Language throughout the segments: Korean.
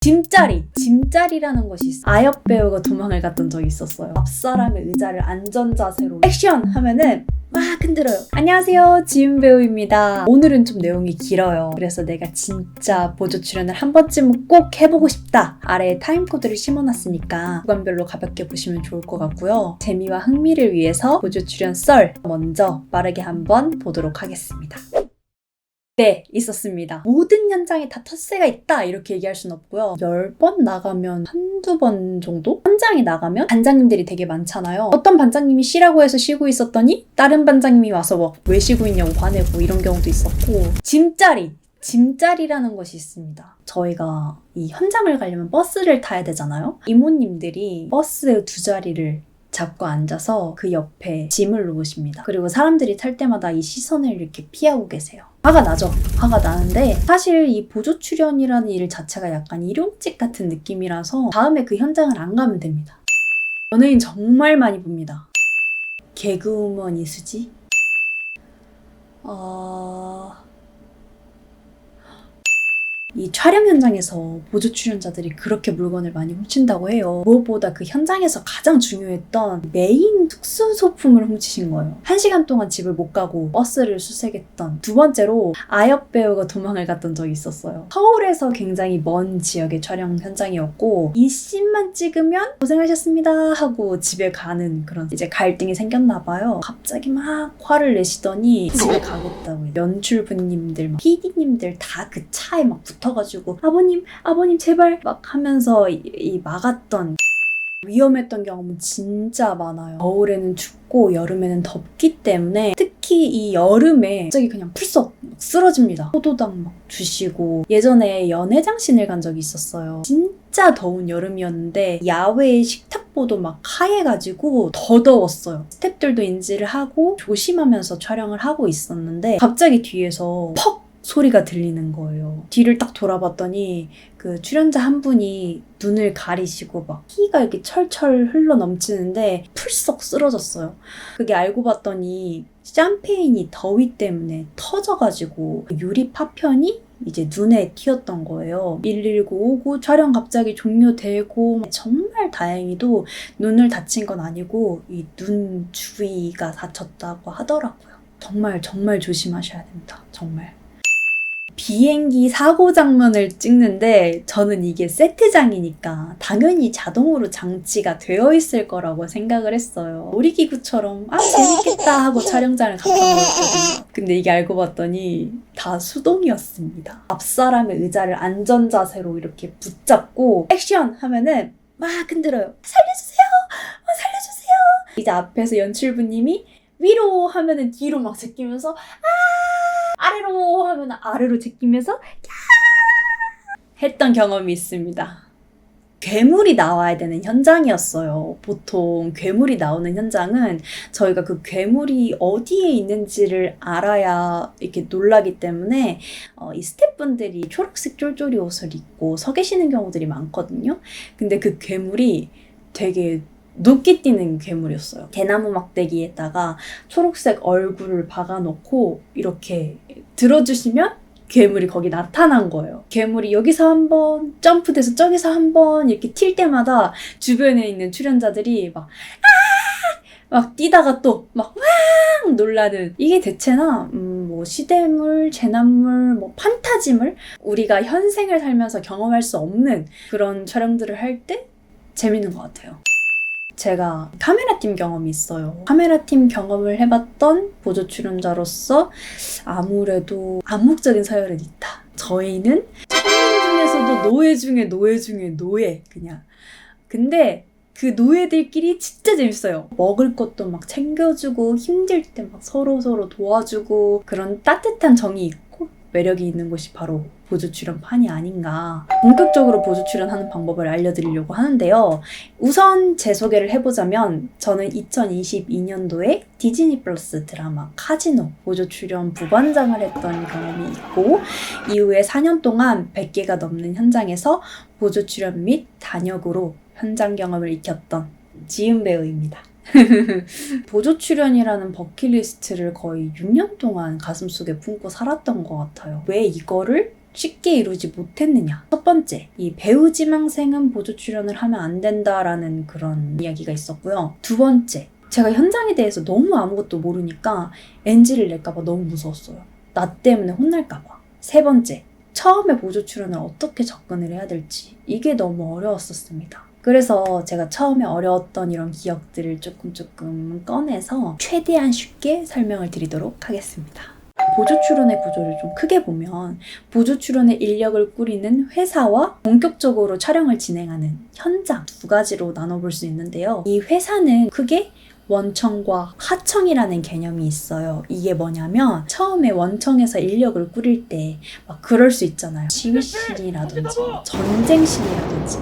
짐짜리라는 것이 있어요. 아역 배우가 도망을 갔던 적이 있었어요. 앞사람의 의자를 안전자세로 액션 하면은 막 흔들어요. 안녕하세요, 지은 배우입니다. 오늘은 좀 내용이 길어요. 그래서 내가 진짜 보조 출연을 한 번쯤은 꼭 해보고 싶다. 아래에 타임코드를 심어놨으니까 구간별로 가볍게 보시면 좋을 것 같고요. 재미와 흥미를 위해서 보조 출연 썰 먼저 빠르게 한번 보도록 하겠습니다. 네, 있었습니다. 모든 현장에 다 텃세가 있다 이렇게 얘기할 순 없고요. 10번 나가면 한두 번 정도? 현장에 나가면 반장님들이 되게 많잖아요. 어떤 반장님이 쉬라고 해서 쉬고 있었더니 다른 반장님이 와서 뭐 왜 쉬고 있냐고 화내고 이런 경우도 있었고. 짐짜리라는 것이 있습니다. 저희가 이 현장을 가려면 버스를 타야 되잖아요. 이모님들이 버스 두 자리를 잡고 앉아서 그 옆에 짐을 놓으십니다. 그리고 사람들이 탈 때마다 이 시선을 이렇게 피하고 계세요. 화가 나죠? 화가 나는데 사실 이 보조 출연이라는 일 자체가 약간 일용직 같은 느낌이라서 다음에 그 현장을 안 가면 됩니다. 연예인 정말 많이 봅니다. 개그우먼 이수지? 이 촬영 현장에서 보조 출연자들이 그렇게 물건을 많이 훔친다고 해요. 무엇보다 그 현장에서 가장 중요했던 메인 특수 소품을 훔치신 거예요. 1시간 동안 집을 못 가고 버스를 수색했던. 두 번째로 아역 배우가 도망을 갔던 적이 있었어요. 서울에서 굉장히 먼 지역의 촬영 현장이었고 이 씬만 찍으면 고생하셨습니다 하고 집에 가는 그런 이제 갈등이 생겼나 봐요. 갑자기 막 화를 내시더니 집에 가겠다고 연출부님들, PD님들 다 그 차에 막 붙어가지고 아버님 제발 막 하면서 이 막았던 위험했던 경험은 진짜 많아요. 겨울에는 춥고 여름에는 덥기 때문에 특히 이 여름에 갑자기 그냥 풀썩 쓰러집니다. 포도당 막 주시고 예전에 연회장 씬을 간 적이 있었어요. 진짜 더운 여름이었는데 야외의 식탁보도 막 하얘가지고 더 더웠어요. 스태프들도 인지를 하고 조심하면서 촬영을 하고 있었는데 갑자기 뒤에서 퍽 소리가 들리는 거예요. 뒤를 딱 돌아봤더니 그 출연자 한 분이 눈을 가리시고 막 피가 이렇게 철철 흘러 넘치는데 풀썩 쓰러졌어요. 그게 알고 봤더니 샴페인이 더위 때문에 터져가지고 유리 파편이 이제 눈에 튀었던 거예요. 119 오고 촬영 갑자기 종료되고 정말 다행히도 눈을 다친 건 아니고 이 눈 주위가 다쳤다고 하더라고요. 정말 조심하셔야 됩니다. 정말. 비행기 사고 장면을 찍는데 저는 이게 세트장이니까 당연히 자동으로 장치가 되어 있을 거라고 생각을 했어요. 놀이기구처럼 재밌겠다 하고 촬영장을 갔던 거였거든요. 근데 이게 알고 봤더니 다 수동이었습니다. 앞사람의 의자를 안전자세로 이렇게 붙잡고 액션 하면은 막 흔들어요. 살려주세요! 살려주세요! 이제 앞에서 연출부님이 위로 하면은 뒤로 막 제끼면서 아래로 하면 아래로 제끼면서 했던 경험이 있습니다. 괴물이 나와야 되는 현장이었어요. 보통 괴물이 나오는 현장은 저희가 그 괴물이 어디에 있는지를 알아야 이렇게 놀라기 때문에 이 스태프분들이 초록색 쫄쫄이 옷을 입고 서 계시는 경우들이 많거든요. 근데 그 괴물이 되게 높게 뛰는 괴물이었어요. 대나무 막대기에다가 초록색 얼굴을 박아놓고 이렇게 들어주시면 괴물이 거기 나타난 거예요. 괴물이 여기서 한번 점프돼서 저기서 한번 이렇게 튈 때마다 주변에 있는 출연자들이 막 뛰다가 또 막 왕 놀라는. 이게 대체나 뭐 시대물, 재난물, 뭐 판타지물, 우리가 현생을 살면서 경험할 수 없는 그런 촬영들을 할 때 재밌는 것 같아요. 제가 카메라팀 경험이 있어요. 카메라팀 경험을 해봤던 보조 출연자로서 아무래도 암묵적인 서열은 있다. 저희는 청년 중에서도 노예 중에 노예 그냥. 근데 그 노예들끼리 진짜 재밌어요. 먹을 것도 막 챙겨주고 힘들 때 막 서로 도와주고 그런 따뜻한 정이 있고 매력이 있는 곳이 바로 보조 출연판이 아닌가. 본격적으로 보조 출연하는 방법을 알려드리려고 하는데요. 우선 제 소개를 해보자면 저는 2022년도에 디즈니 플러스 드라마 카지노 보조 출연 부반장을 했던 경험이 있고 이후에 4년 동안 100개가 넘는 현장에서 보조 출연 및 단역으로 현장 경험을 익혔던 지은 배우입니다. 보조 출연이라는 버킷리스트를 거의 6년 동안 가슴속에 품고 살았던 것 같아요. 왜 이거를 쉽게 이루지 못했느냐? 첫 번째, 이 배우 지망생은 보조 출연을 하면 안 된다라는 그런 이야기가 있었고요. 두 번째, 제가 현장에 대해서 너무 아무것도 모르니까 NG를 낼까봐 너무 무서웠어요. 나 때문에 혼날까봐. 세 번째, 처음에 보조 출연을 어떻게 접근을 해야 될지 이게 너무 어려웠었습니다. 그래서 제가 처음에 어려웠던 이런 기억들을 조금 꺼내서 최대한 쉽게 설명을 드리도록 하겠습니다. 보조 출연의 구조를 좀 크게 보면 보조 출연의 인력을 꾸리는 회사와 본격적으로 촬영을 진행하는 현장 두 가지로 나눠볼 수 있는데요. 이 회사는 크게 원청과 하청이라는 개념이 있어요. 이게 뭐냐면 처음에 원청에서 인력을 꾸릴 때 막 그럴 수 있잖아요. 지휘신이라든지 전쟁신이라든지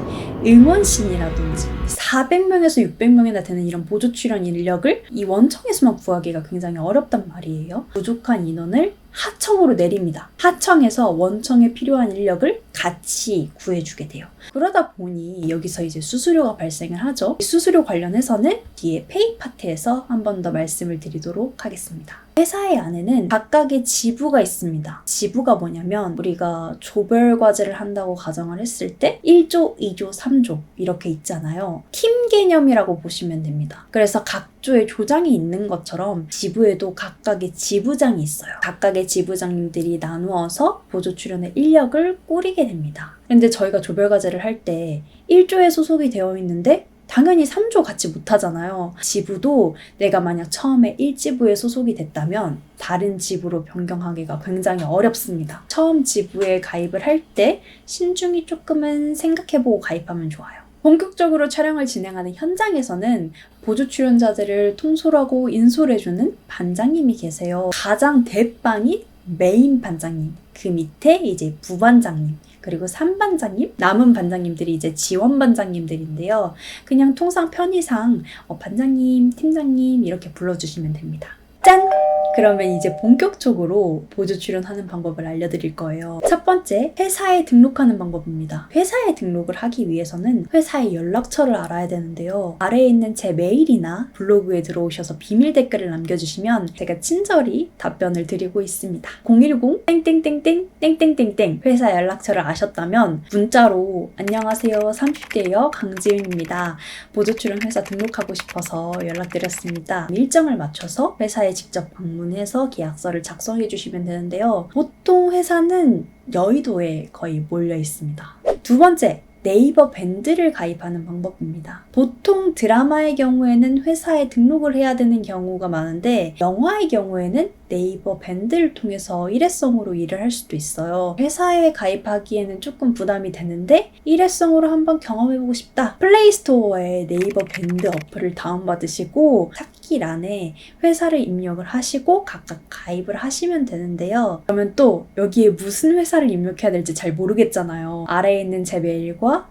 응원신이라든지 400명에서 600명이나 되는 이런 보조 출연 인력을 이 원청에서만 구하기가 굉장히 어렵단 말이에요. 부족한 인원을 하청으로 내립니다. 하청에서 원청에 필요한 인력을 같이 구해주게 돼요. 그러다 보니 여기서 이제 수수료가 발생을 하죠. 이 수수료 관련해서는 뒤에 페이 파트에서 한 번 더 말씀을 드리도록 하겠습니다. 회사의 안에는 각각의 지부가 있습니다. 지부가 뭐냐면 우리가 조별 과제를 한다고 가정을 했을 때 1조, 2조, 3조 이렇게 있잖아요. 팀 개념이라고 보시면 됩니다. 그래서 각 조의 조장이 있는 것처럼 지부에도 각각의 지부장이 있어요. 각각의 지부장님들이 나누어서 보조 출연의 인력을 꾸리게 됩니다. 근데 저희가 조별 과제를 할 때 1조에 소속이 되어 있는데 당연히 3조 같이 못하잖아요. 지부도 내가 만약 처음에 1지부에 소속이 됐다면 다른 지부로 변경하기가 굉장히 어렵습니다. 처음 지부에 가입을 할 때 신중히 조금은 생각해보고 가입하면 좋아요. 본격적으로 촬영을 진행하는 현장에서는 보조 출연자들을 통솔하고 인솔해주는 반장님이 계세요. 가장 대빵이 메인 반장님, 그 밑에 이제 부반장님, 그리고 3반장님, 남은 반장님들이 이제 지원 반장님들인데요. 그냥 통상 편의상 반장님, 팀장님 이렇게 불러주시면 됩니다. 짠! 그러면 이제 본격적으로 보조 출연하는 방법을 알려드릴 거예요. 첫 번째, 회사에 등록하는 방법입니다. 회사에 등록을 하기 위해서는 회사의 연락처를 알아야 되는데요. 아래에 있는 제 메일이나 블로그에 들어오셔서 비밀 댓글을 남겨주시면 제가 친절히 답변을 드리고 있습니다. 010 땡땡땡땡 땡땡땡땡 회사 연락처를 아셨다면 문자로 안녕하세요 30대여 강지윤입니다. 보조 출연 회사 등록하고 싶어서 연락드렸습니다. 일정을 맞춰서 회사에 직접 방문해서 계약서를 작성해 주시면 되는데요. 보통 회사는 여의도에 거의 몰려 있습니다. 두 번째, 네이버 밴드를 가입하는 방법입니다. 보통 드라마의 경우에는 회사에 등록을 해야 되는 경우가 많은데 영화의 경우에는 네이버 밴드를 통해서 일회성으로 일을 할 수도 있어요. 회사에 가입하기에는 조금 부담이 되는데 일회성으로 한번 경험해보고 싶다. 플레이스토어에 네이버 밴드 어플을 다운받으시고 찾기란에 회사를 입력을 하시고 각각 가입을 하시면 되는데요. 그러면 또 여기에 무슨 회사를 입력해야 될지 잘 모르겠잖아요. 아래에 있는 제 메일과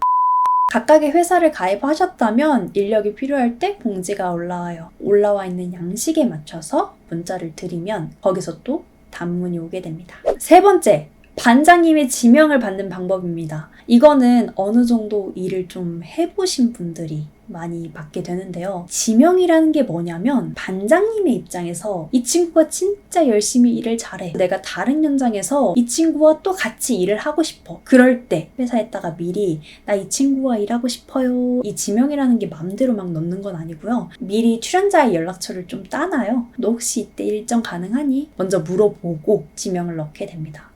각각의 회사를 가입하셨다면 인력이 필요할 때 공지가 올라와요. 올라와 있는 양식에 맞춰서 문자를 드리면 거기서 또 단문이 오게 됩니다. 세 번째, 반장님의 지명을 받는 방법입니다. 이거는 어느 정도 일을 좀 해보신 분들이 많이 받게 되는데요. 지명이라는 게 뭐냐면 반장님의 입장에서 이 친구가 진짜 열심히 일을 잘해. 내가 다른 현장에서 이 친구와 또 같이 일을 하고 싶어. 그럴 때 회사에다가 미리 나 이 친구와 일하고 싶어요. 이 지명이라는 게 맘대로 막 넣는 건 아니고요. 미리 출연자의 연락처를 좀 따놔요. 너 혹시 이때 일정 가능하니? 먼저 물어보고 지명을 넣게 됩니다.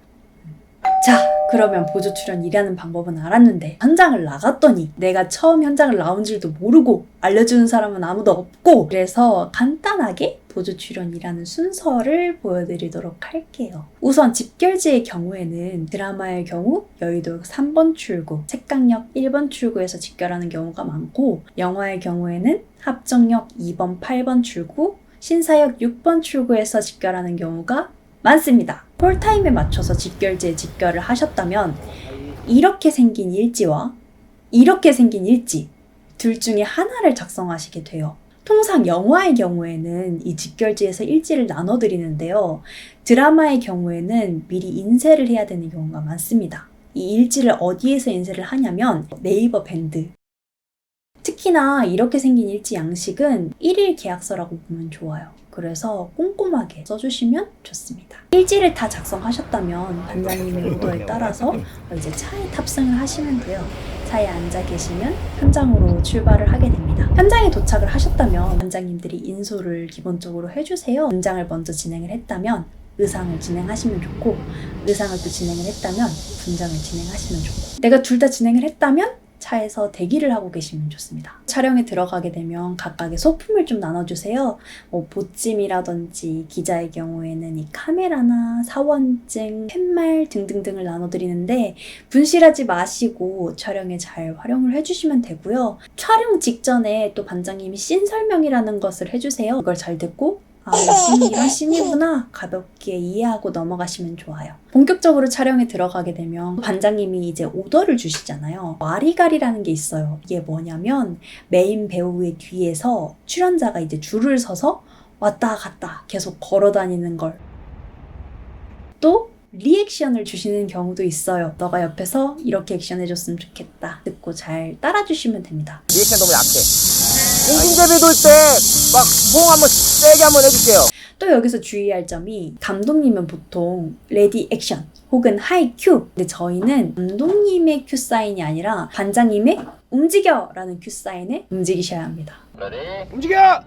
자, 그러면 보조 출연 일하는 방법은 알았는데 현장을 나갔더니 내가 처음 현장을 나온 줄도 모르고 알려주는 사람은 아무도 없고 그래서 간단하게 보조 출연 일하는 순서를 보여드리도록 할게요. 우선 집결지의 경우에는 드라마의 경우 여의도 3번 출구, 책강역 1번 출구에서 집결하는 경우가 많고 영화의 경우에는 합정역 2번, 8번 출구, 신사역 6번 출구에서 집결하는 경우가 많습니다. 콜타임에 맞춰서 집결지에 집결을 하셨다면 이렇게 생긴 일지와 이렇게 생긴 일지 둘 중에 하나를 작성하시게 돼요. 통상 영화의 경우에는 이 집결지에서 일지를 나눠드리는데요. 드라마의 경우에는 미리 인쇄를 해야 되는 경우가 많습니다. 이 일지를 어디에서 인쇄를 하냐면 네이버 밴드. 특히나 이렇게 생긴 일지 양식은 1일 계약서라고 보면 좋아요. 그래서 꼼꼼하게 써주시면 좋습니다. 필지를 다 작성하셨다면 반장님의 오더에 따라서 이제 차에 탑승을 하시면 돼요. 차에 앉아 계시면 현장으로 출발을 하게 됩니다. 현장에 도착을 하셨다면 반장님들이 인솔을 기본적으로 해주세요. 분장을 먼저 진행을 했다면 의상을 진행하시면 좋고, 의상을 또 진행을 했다면 분장을 진행하시면 좋고, 내가 둘 다 진행을 했다면 차에서 대기를 하고 계시면 좋습니다. 촬영에 들어가게 되면 각각의 소품을 좀 나눠주세요. 보찜이라든지 기자의 경우에는 이 카메라나 사원증, 팻말 등등등을 나눠드리는데 분실하지 마시고 촬영에 잘 활용을 해주시면 되고요. 촬영 직전에 또 반장님이 씬 설명이라는 것을 해주세요. 이걸 잘 듣고 이 씬이 이런 씬이구나 가볍게 이해하고 넘어가시면 좋아요. 본격적으로 촬영에 들어가게 되면 반장님이 이제 오더를 주시잖아요. 와리가리라는 게 있어요. 이게 뭐냐면 메인 배우의 뒤에서 출연자가 이제 줄을 서서 왔다 갔다 계속 걸어 다니는 걸. 또 리액션을 주시는 경우도 있어요. 너가 옆에서 이렇게 액션 해줬으면 좋겠다. 듣고 잘 따라주시면 됩니다. 리액션 너무 약해. 공중제비 돌 때 막 호응 한번 세게 한번 해줄게요. 또 여기서 주의할 점이 감독님은 보통 레디 액션 혹은 하이 큐. 근데 저희는 감독님의 큐 사인이 아니라 반장님의 움직여! 라는 큐 사인에 움직이셔야 합니다. 움직여!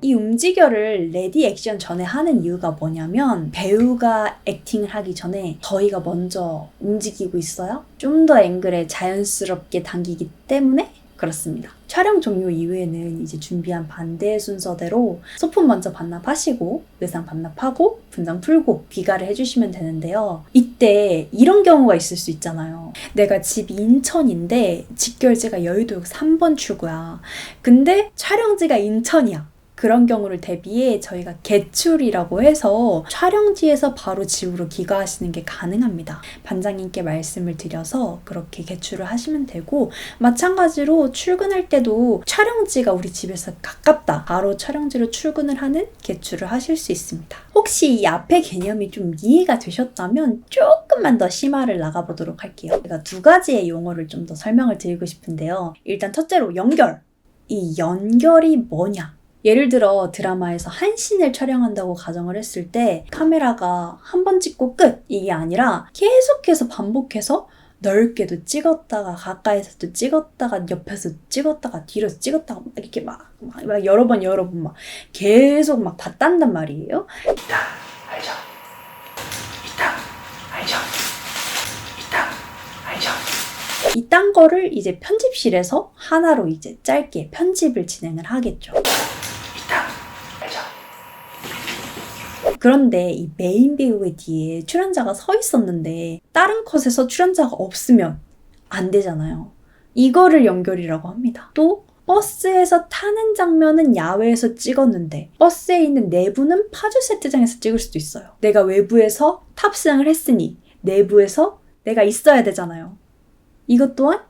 이 움직여를 레디 액션 전에 하는 이유가 뭐냐면 배우가 액팅을 하기 전에 저희가 먼저 움직이고 있어요. 좀 더 앵글에 자연스럽게 당기기 때문에 그렇습니다. 촬영 종료 이후에는 이제 준비한 반대의 순서대로 소품 먼저 반납하시고 의상 반납하고 분장 풀고 귀가를 해주시면 되는데요. 이때 이런 경우가 있을 수 있잖아요. 내가 집이 인천인데 직결지가 여의도역 3번 출구야. 근데 촬영지가 인천이야. 그런 경우를 대비해 저희가 개출이라고 해서 촬영지에서 바로 집으로 귀가하시는 게 가능합니다. 반장님께 말씀을 드려서 그렇게 개출을 하시면 되고, 마찬가지로 출근할 때도 촬영지가 우리 집에서 가깝다. 바로 촬영지로 출근을 하는 개출을 하실 수 있습니다. 혹시 이 앞의 개념이 좀 이해가 되셨다면 조금만 더 심화를 나가보도록 할게요. 제가 두 가지의 용어를 좀 더 설명을 드리고 싶은데요. 일단 첫째로 연결. 이 연결이 뭐냐? 예를 들어 드라마에서 한 씬을 촬영한다고 가정을 했을 때 카메라가 한 번 찍고 끝! 이게 아니라 계속해서 반복해서 넓게도 찍었다가 가까이서도 찍었다가 옆에서 찍었다가 뒤로서 찍었다가 이렇게 막 여러 번 막 계속 막 다 딴단 말이에요. 이땅 알죠? 이땅 알죠? 이땅 알죠? 이딴 거를 이제 편집실에서 하나로 이제 짧게 편집을 진행을 하겠죠. 그런데 이 메인 배우의 뒤에 출연자가 서 있었는데 다른 컷에서 출연자가 없으면 안 되잖아요. 이거를 연결이라고 합니다. 또 버스에서 타는 장면은 야외에서 찍었는데 버스에 있는 내부는 파주 세트장에서 찍을 수도 있어요. 내가 외부에서 탑승을 했으니 내부에서 내가 있어야 되잖아요. 이것 또한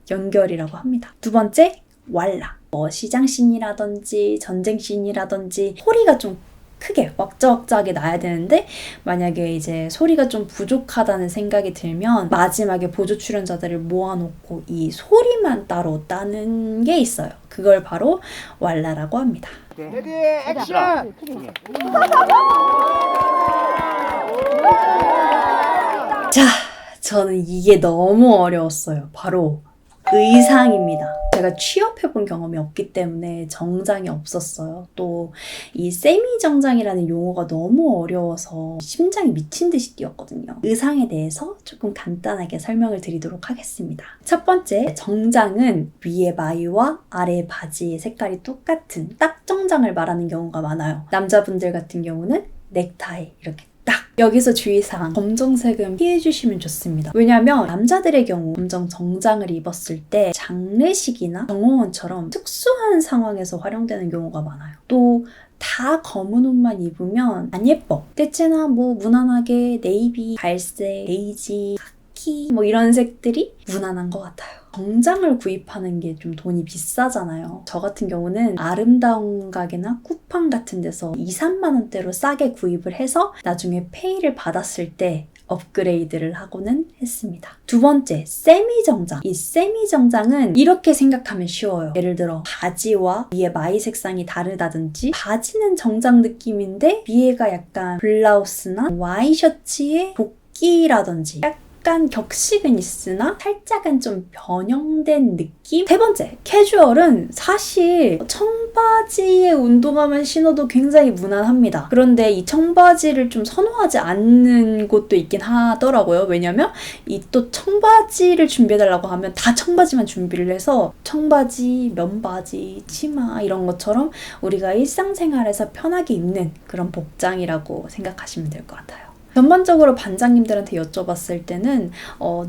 연결이라고 합니다. 두 번째, 왈라. 시장 씬이라든지 전쟁 씬이라든지 소리가 좀 크게 왁자왁자하게 나야 되는데 만약에 이제 소리가 좀 부족하다는 생각이 들면 마지막에 보조 출연자들을 모아놓고 이 소리만 따로 따는 게 있어요. 그걸 바로 왈라라고 합니다. 레디 액션! 자, 저는 이게 너무 어려웠어요. 바로 의상입니다. 제가 취업해본 경험이 없기 때문에 정장이 없었어요. 또 이 세미 정장이라는 용어가 너무 어려워서 심장이 미친 듯이 뛰었거든요. 의상에 대해서 조금 간단하게 설명을 드리도록 하겠습니다. 첫 번째, 정장은 위에 마이와 아래 바지의 색깔이 똑같은 딱 정장을 말하는 경우가 많아요. 남자분들 같은 경우는 넥타이 이렇게 딱! 여기서 주의사항, 검정색은 피해주시면 좋습니다. 왜냐면 남자들의 경우 검정 정장을 입었을 때 장례식이나 정원처럼 특수한 상황에서 활용되는 경우가 많아요. 또 다 검은 옷만 입으면 안 예뻐. 대체나 무난하게 네이비, 갈색, 베이지, 카키 이런 색들이 무난한 것 같아요. 정장을 구입하는 게 좀 돈이 비싸잖아요. 저 같은 경우는 아름다운 가게나 쿠팡 같은 데서 2, 3만 원대로 싸게 구입을 해서 나중에 페이를 받았을 때 업그레이드를 하고는 했습니다. 두 번째, 세미정장. 이 세미정장은 이렇게 생각하면 쉬워요. 예를 들어 바지와 위에 마이 색상이 다르다든지, 바지는 정장 느낌인데 위에가 약간 블라우스나 와이셔츠의 복기라든지 약간 격식은 있으나 살짝은 좀 변형된 느낌? 세 번째, 캐주얼은 사실 청바지에 운동화만 신어도 굉장히 무난합니다. 그런데 이 청바지를 좀 선호하지 않는 곳도 있긴 하더라고요. 왜냐면 이 또 청바지를 준비해달라고 하면 다 청바지만 준비를 해서 청바지, 면바지, 치마 이런 것처럼 우리가 일상생활에서 편하게 입는 그런 복장이라고 생각하시면 될 것 같아요. 전반적으로 반장님들한테 여쭤봤을 때는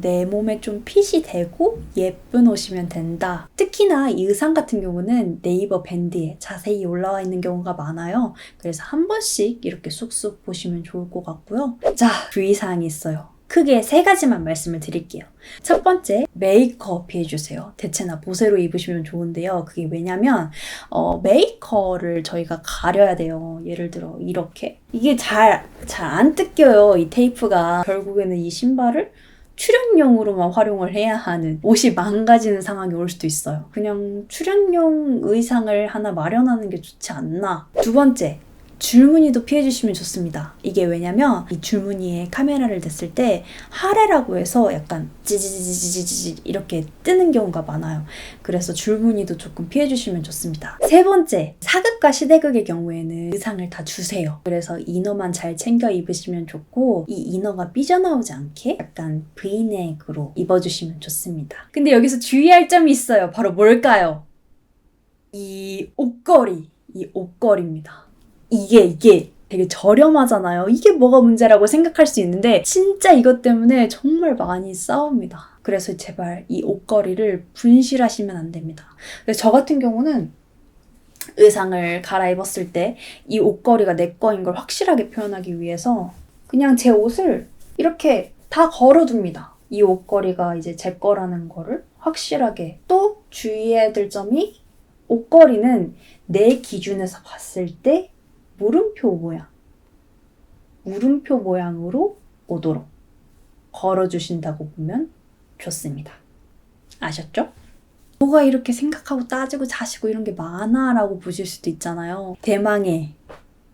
내 몸에 좀 핏이 되고 예쁜 옷이면 된다. 특히나 이 의상 같은 경우는 네이버 밴드에 자세히 올라와 있는 경우가 많아요. 그래서 한 번씩 이렇게 쑥쑥 보시면 좋을 것 같고요. 자, 주의사항이 있어요. 크게 3가지만 말씀을 드릴게요. 첫 번째, 메이커 피해주세요. 대체나 보세로 입으시면 좋은데요. 그게 왜냐면 메이커를 저희가 가려야 돼요. 예를 들어 이렇게. 이게 잘 안 뜯겨요. 이 테이프가. 결국에는 이 신발을 출연용으로만 활용을 해야 하는, 옷이 망가지는 상황이 올 수도 있어요. 그냥 출연용 의상을 하나 마련하는 게 좋지 않나. 두 번째, 줄무늬도 피해주시면 좋습니다. 이게 왜냐면 이 줄무늬에 카메라를 댔을 때 하래라고 해서 약간 찌지지지지지 이렇게 뜨는 경우가 많아요. 그래서 줄무늬도 조금 피해주시면 좋습니다. 세 번째, 사극과 시대극의 경우에는 의상을 다 주세요. 그래서 이너만 잘 챙겨 입으시면 좋고, 이 이너가 삐져나오지 않게 약간 브이넥으로 입어주시면 좋습니다. 근데 여기서 주의할 점이 있어요. 바로 뭘까요? 이 옷걸이입니다. 이게 되게 저렴하잖아요. 이게 뭐가 문제라고 생각할 수 있는데 진짜 이것 때문에 정말 많이 싸웁니다. 그래서 제발 이 옷걸이를 분실하시면 안 됩니다. 저 같은 경우는 의상을 갈아입었을 때 이 옷걸이가 내 거인 걸 확실하게 표현하기 위해서 그냥 제 옷을 이렇게 다 걸어둡니다. 이 옷걸이가 이제 제 거라는 거를 확실하게. 또 주의해야 될 점이, 옷걸이는 내 기준에서 봤을 때 물음표 모양으로 오도록 걸어주신다고 보면 좋습니다. 아셨죠? 뭐가 이렇게 생각하고 따지고 자시고 이런 게 많아 라고 보실 수도 있잖아요. 대망의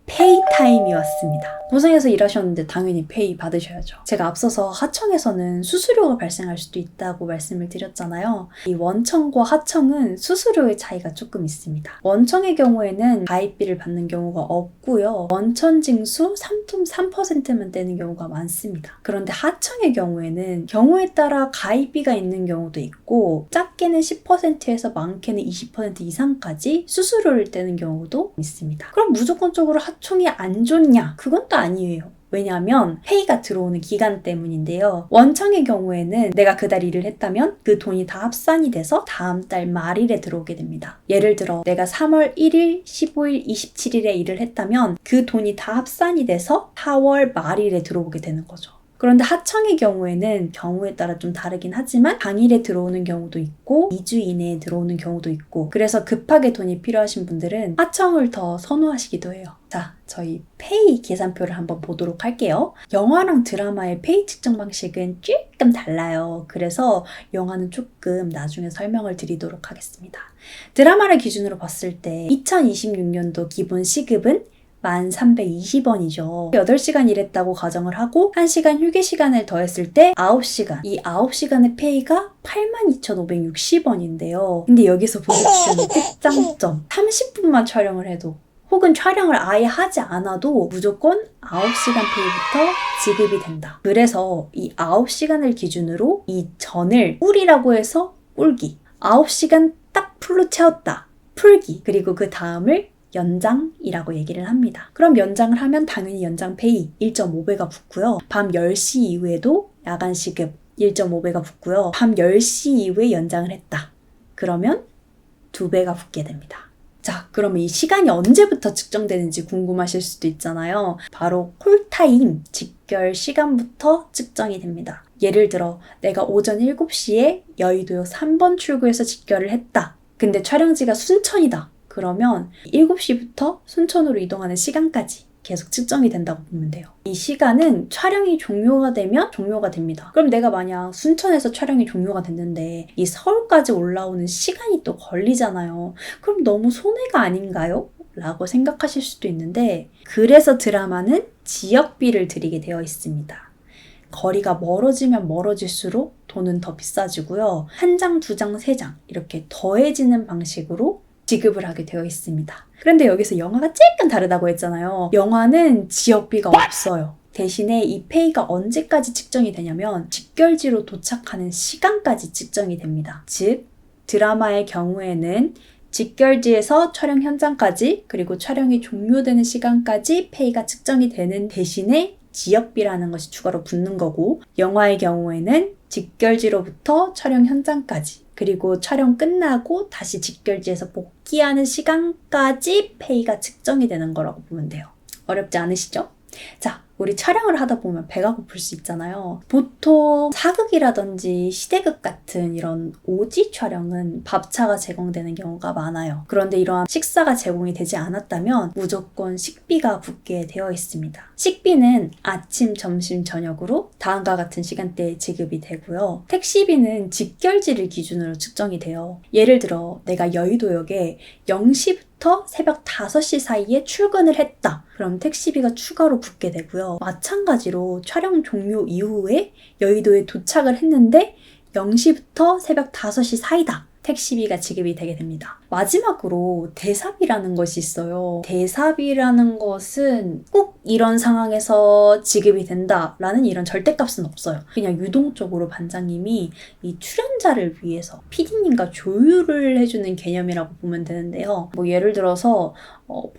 페이 타임이 왔습니다. 고생해서 일하셨는데 당연히 페이 받으셔야죠. 제가 앞서서 하청에서는 수수료가 발생할 수도 있다고 말씀을 드렸잖아요. 이 원청과 하청은 수수료의 차이가 조금 있습니다. 원청의 경우에는 가입비를 받는 경우가 없고요. 원천 징수 3.3%만 떼는 경우가 많습니다. 그런데 하청의 경우에는 경우에 따라 가입비가 있는 경우도 있고, 작게는 10%에서 많게는 20% 이상까지 수수료를 떼는 경우도 있습니다. 그럼 무조건적으로 하청이 안 좋냐? 그건 또 아니에요. 왜냐하면 페이가 들어오는 기간 때문인데요. 원청의 경우에는 내가 그달 일을 했다면 그 돈이 다 합산이 돼서 다음 달 말일에 들어오게 됩니다. 예를 들어 내가 3월 1일, 15일, 27일에 일을 했다면 그 돈이 다 합산이 돼서 4월 말일에 들어오게 되는 거죠. 그런데 하청의 경우에는 경우에 따라 좀 다르긴 하지만 당일에 들어오는 경우도 있고 2주 이내에 들어오는 경우도 있고, 그래서 급하게 돈이 필요하신 분들은 하청을 더 선호하시기도 해요. 자, 저희 페이 계산표를 한번 보도록 할게요. 영화랑 드라마의 페이 측정 방식은 조금 달라요. 그래서 영화는 조금 나중에 설명을 드리도록 하겠습니다. 드라마를 기준으로 봤을 때 2026년도 기본 시급은 1,320원이죠. 8시간 일했다고 가정을 하고 1시간 휴게 시간을 더했을 때 9시간. 이 9시간의 페이가 82,560원인데요. 근데 여기서 보여주시는 특장점. 30분만 촬영을 해도, 혹은 촬영을 아예 하지 않아도 무조건 9시간 페이부터 지급이 된다. 그래서 이 9시간을 기준으로 이 전을 꿀이라고 해서 꿀기, 9시간 딱 풀로 채웠다, 풀기, 그리고 그 다음을 연장이라고 얘기를 합니다. 그럼 연장을 하면 당연히 연장 페이 1.5배가 붙고요. 밤 10시 이후에도 야간 시급 1.5배가 붙고요. 밤 10시 이후에 연장을 했다. 그러면 2배가 붙게 됩니다. 자, 그러면 이 시간이 언제부터 측정되는지 궁금하실 수도 있잖아요. 바로 콜타임, 직결 시간부터 측정이 됩니다. 예를 들어 내가 오전 7시에 여의도역 3번 출구에서 직결을 했다. 근데 촬영지가 순천이다. 그러면 7시부터 순천으로 이동하는 시간까지 계속 측정이 된다고 보면 돼요. 이 시간은 촬영이 종료가 되면 종료가 됩니다. 그럼 내가 만약 순천에서 촬영이 종료가 됐는데 이 서울까지 올라오는 시간이 또 걸리잖아요. 그럼 너무 손해가 아닌가요? 라고 생각하실 수도 있는데, 그래서 드라마는 지역비를 들이게 되어 있습니다. 거리가 멀어지면 멀어질수록 돈은 더 비싸지고요. 한 장, 두 장, 세 장 이렇게 더해지는 방식으로 지급을 하게 되어 있습니다. 그런데 여기서 영화가 조금 다르다고 했잖아요. 영화는 지역비가 없어요. 대신에 이 페이가 언제까지 측정이 되냐면 직결지로 도착하는 시간까지 측정이 됩니다. 즉, 드라마의 경우에는 직결지에서 촬영 현장까지 그리고 촬영이 종료되는 시간까지 페이가 측정이 되는 대신에 지역비라는 것이 추가로 붙는 거고, 영화의 경우에는 직결지로부터 촬영 현장까지 그리고 촬영 끝나고 다시 직결지에서 복귀하는 시간까지 페이가 측정이 되는 거라고 보면 돼요. 어렵지 않으시죠? 자, 우리 촬영을 하다 보면 배가 고플 수 있잖아요. 보통 사극이라든지 시대극 같은 이런 오지 촬영은 밥차가 제공되는 경우가 많아요. 그런데 이러한 식사가 제공이 되지 않았다면 무조건 식비가 붙게 되어 있습니다. 식비는 아침, 점심, 저녁으로 다음과 같은 시간대에 지급이 되고요. 택시비는 직결지를 기준으로 측정이 돼요. 예를 들어 내가 여의도역에 0시부터 새벽 5시 사이에 출근을 했다. 그럼 택시비가 추가로 붙게 되고요. 마찬가지로 촬영 종료 이후에 여의도에 도착을 했는데 0시부터 새벽 5시 사이다. 택시비가 지급이 되게 됩니다. 마지막으로 대사비라는 것이 있어요. 대사비라는 것은 꼭 이런 상황에서 지급이 된다라는 이런 절대값은 없어요. 그냥 유동적으로 반장님이 이 출연자를 위해서 PD님과 조율을 해주는 개념이라고 보면 되는데요. 뭐 예를 들어서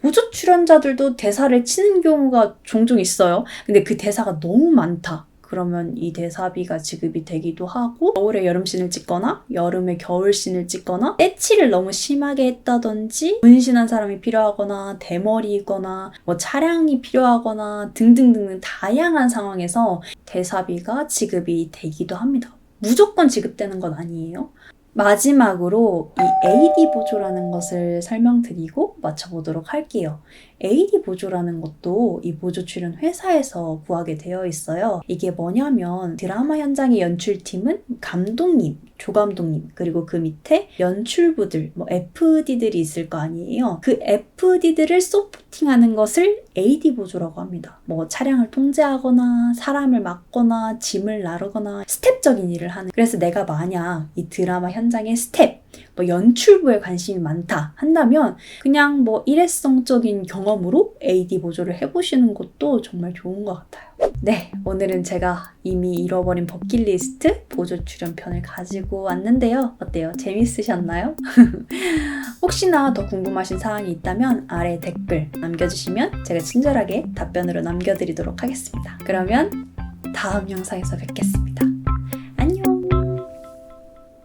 보조 출연자들도 대사를 치는 경우가 종종 있어요. 근데 그 대사가 너무 많다. 그러면 이 대사비가 지급이 되기도 하고, 겨울에 여름씬을 찍거나 여름에 겨울씬을 찍거나 때치를 너무 심하게 했다든지 문신한 사람이 필요하거나 대머리이거나 뭐 차량이 필요하거나 등등등 다양한 상황에서 대사비가 지급이 되기도 합니다. 무조건 지급되는 건 아니에요. 마지막으로 이 AD 보조라는 것을 설명드리고 마쳐보도록 할게요. AD 보조라는 것도 이 보조 출연 회사에서 구하게 되어 있어요. 이게 뭐냐면 드라마 현장의 연출팀은 감독님, 조감독님, 그리고 그 밑에 연출부들, 뭐 FD들이 있을 거 아니에요. 그 FD들을 서포팅하는 것을 AD 보조라고 합니다. 뭐 차량을 통제하거나 사람을 맡거나 짐을 나르거나 스텝적인 일을 하는. 그래서 내가 만약 이 드라마 현장의 스텝, 뭐 연출부에 관심이 많다 한다면 그냥 뭐 일회성적인 경험으로 AD 보조를 해보시는 것도 정말 좋은 것 같아요. 네, 오늘은 제가 이미 잃어버린 버킷리스트 보조 출연편을 가지고 왔는데요. 어때요? 재밌으셨나요? 혹시나 더 궁금하신 사항이 있다면 아래 댓글 남겨주시면 제가 친절하게 답변으로 남겨드리도록 하겠습니다. 그러면 다음 영상에서 뵙겠습니다.